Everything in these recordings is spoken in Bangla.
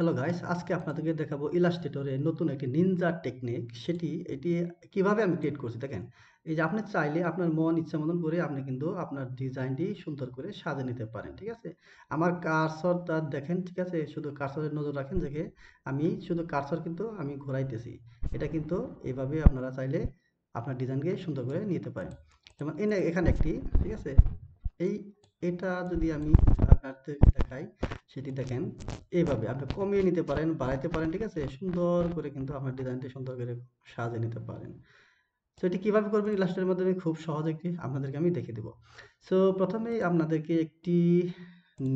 হ্যালো গাইস, আজকে আপনাদেরকে দেখাবো ইলাস্ট্রেটরে নতুন একটি নিনজা টেকনিক। এটি কিভাবে আমি ক্রিয়েট করছি দেখেন। এই যে আপনি চাইলে আপনার মন ইচ্ছা মতন করে আপনি কিন্তু আপনার ডিজাইনটি সুন্দর করে সাজিয়ে নিতে পারেন, ঠিক আছে? আমার কার্সরটা দেখেন, ঠিক আছে? শুধু কার্সরের নজর রাখেন, দেখে আমি শুধু কার্সর কিন্তু আমি ঘোরাইতেছি। এটা কিন্তু এভাবে আপনারা চাইলে আপনার ডিজাইনকে সুন্দর করে নিতে পারেন। যেমন এখানে একটি, ঠিক আছে? এই এটা যদি আমি আপনাদের দেখাই, সেটি দেখেন এইভাবে আপনি কমিয়ে নিতে পারেন, বাড়াইতে পারেন, ঠিক আছে? সুন্দর করে কিন্তু আপনার ডিজাইনটি সুন্দর করে সাজিয়ে নিতে পারেন। তো এটি কিভাবে করবেন ইলাস্ট্রেটরের মাধ্যমে খুব সহজ একটি আপনাদেরকে আমি দেখিয়ে দেব। সো প্রথমেই আপনাদেরকে একটি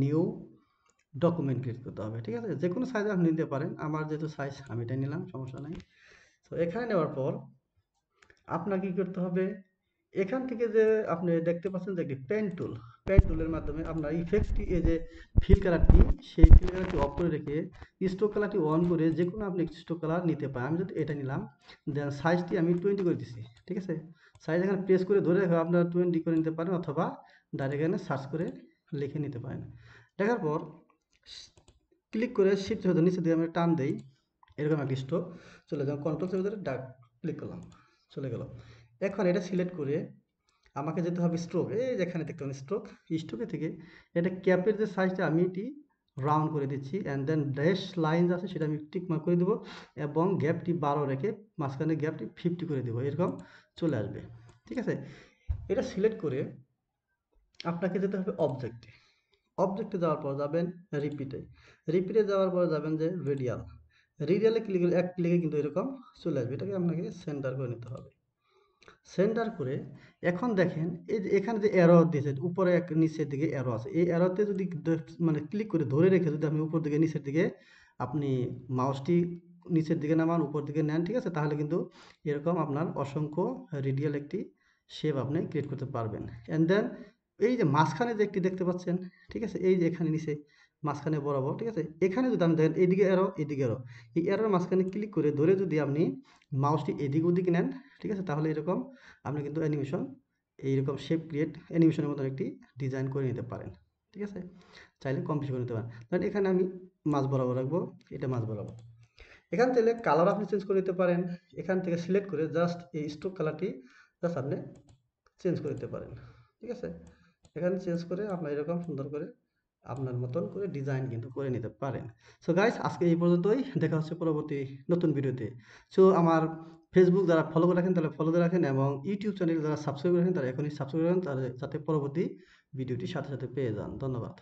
নিউ ডকুমেন্ট ক্রিয়েট করতে হবে, ঠিক আছে? যে কোনো সাইজে আপনি নিতে পারেন। আমার যেহেতু সাইজ আমি এটাই নিলাম, সমস্যা নাই। তো এখানে নেওয়ার পর আপনার কি করতে হবে, এখান থেকে যে আপনি দেখতে পাচ্ছেন যে একটি পেন টুলের মাধ্যমে আপনার ইফেক্টটি, এই যে ফিল কালারটি, সেই ফিল কালারটি অফ করে রেখে স্ট্রোক কালারটি অন করে যে কোনো আপনি স্ট্রোক কালার নিতে পারেন। আমি যদি এটা নিলাম, দেন সাইজটি আমি 20 করে দিচ্ছি, ঠিক আছে? সাইজ এখানে প্রেস করে ধরে রেখে আপনারা 20 করে নিতে পারেন, অথবা ডাইরেক্ট এখানে সার্চ করে লিখে নিতে পারেন। দেখার পর ক্লিক করে শিফট হতে নিচে দিয়ে আমি টান দেই, এরকম একটা স্ট্রোক চলে যাবে। কন্ট্রোল চেপে ধরে ডাক ক্লিক করলাম, চলে গেল। এখন এটা সিলেক্ট করে আমাকে যেতে হবে স্ট্রোক, এই যেখানে দেখতে পাবেন স্ট্রোক, স্ট্রোকে থেকে এটা ক্যাপের যে সাইজটা আমি এটি রাউন্ড করে দিচ্ছি, অ্যান্ড দেন ড্যাশ লাইন আছে সেটা আমি টিক মার্ক করে দেবো, এবং গ্যাপটি 12 রেখে মাঝখানে গ্যাপটি 50 করে দেবো, এরকম চলে আসবে, ঠিক আছে? এটা সিলেক্ট করে আপনাকে যেতে হবে অবজেক্টে। অবজেক্টে যাওয়ার পর যাবেন রিপিটে যাওয়ার পর যাবেন যে রেডিয়ালে ক্লিক, এক ক্লিকে কিন্তু এরকম চলে আসবে। এটাকে আপনাকে সেন্টার করে নিতে হবে। সেন্টার করে এখন দেখেন এই যে এখানে যে অ্যারো দিয়েছে উপরে এক নিচের দিকে অ্যারো আছে, এই অ্যারোতে যদি মানে ক্লিক করে ধরে রেখে যদি আপনি উপর দিকে নিচের দিকে আপনি মাউসটি নিচের দিকে নামান, উপর দিকে নেন, ঠিক আছে? তাহলে কিন্তু এরকম আপনার অসংখ্য রেডিয়াল একটি শেপ আপনি ক্রিয়েট করতে পারবেন। অ্যান্ড দেন এই যে মাঝখানে যে একটি দেখতে পাচ্ছেন, ঠিক আছে? এই যে এখানে নিচে মাঝখানে বরাবর, ঠিক আছে? এখানে যদি আপনি দেখেন এইদিকে অ্যারো, এইদিকে অ্যারো, এই অ্যারোর মাঝখানে ক্লিক করে ধরে যদি আপনি মাউসটি এদিক ওদিকে নেন, ঠিক আছে? তাহলে এরকম আপনি কিন্তু এইরকম শেপ ক্রিয়েট অ্যানিমেশনের মতো একটি ডিজাইন করে নিতে পারেন, ঠিক আছে? চাইলে কম বেশি করে নিতে পারেন। ধরেন এখানে আমি মাঝ বরাবর রাখবো, এটা মাঝ বরাবর। এখান থেকে কালার আপনি চেঞ্জ করে নিতে পারেন। এখান থেকে সিলেক্ট করে জাস্ট এই স্ট্রোক কালারটি জাস্ট আপনি চেঞ্জ করে দিতে পারেন, ঠিক আছে? এখানে চেঞ্জ করে আপনার এরকম সুন্দর করে আপনার মতন করে ডিজাইন কিন্তু করে নিতে পারেন। সো গাইস, আজকে এই পর্যন্তই। দেখা হচ্ছে পরবর্তী নতুন ভিডিওতে। সো আমার ফেসবুক যারা ফলো করে রাখেন তারা ফলো করে রাখেন, এবং ইউটিউব চ্যানেল যারা সাবস্ক্রাইব করে রাখেন তারা এখনই সাবস্ক্রাইব করেন, তারা যাতে পরবর্তী ভিডিওটি সাথে সাথে পেয়ে যান। ধন্যবাদ।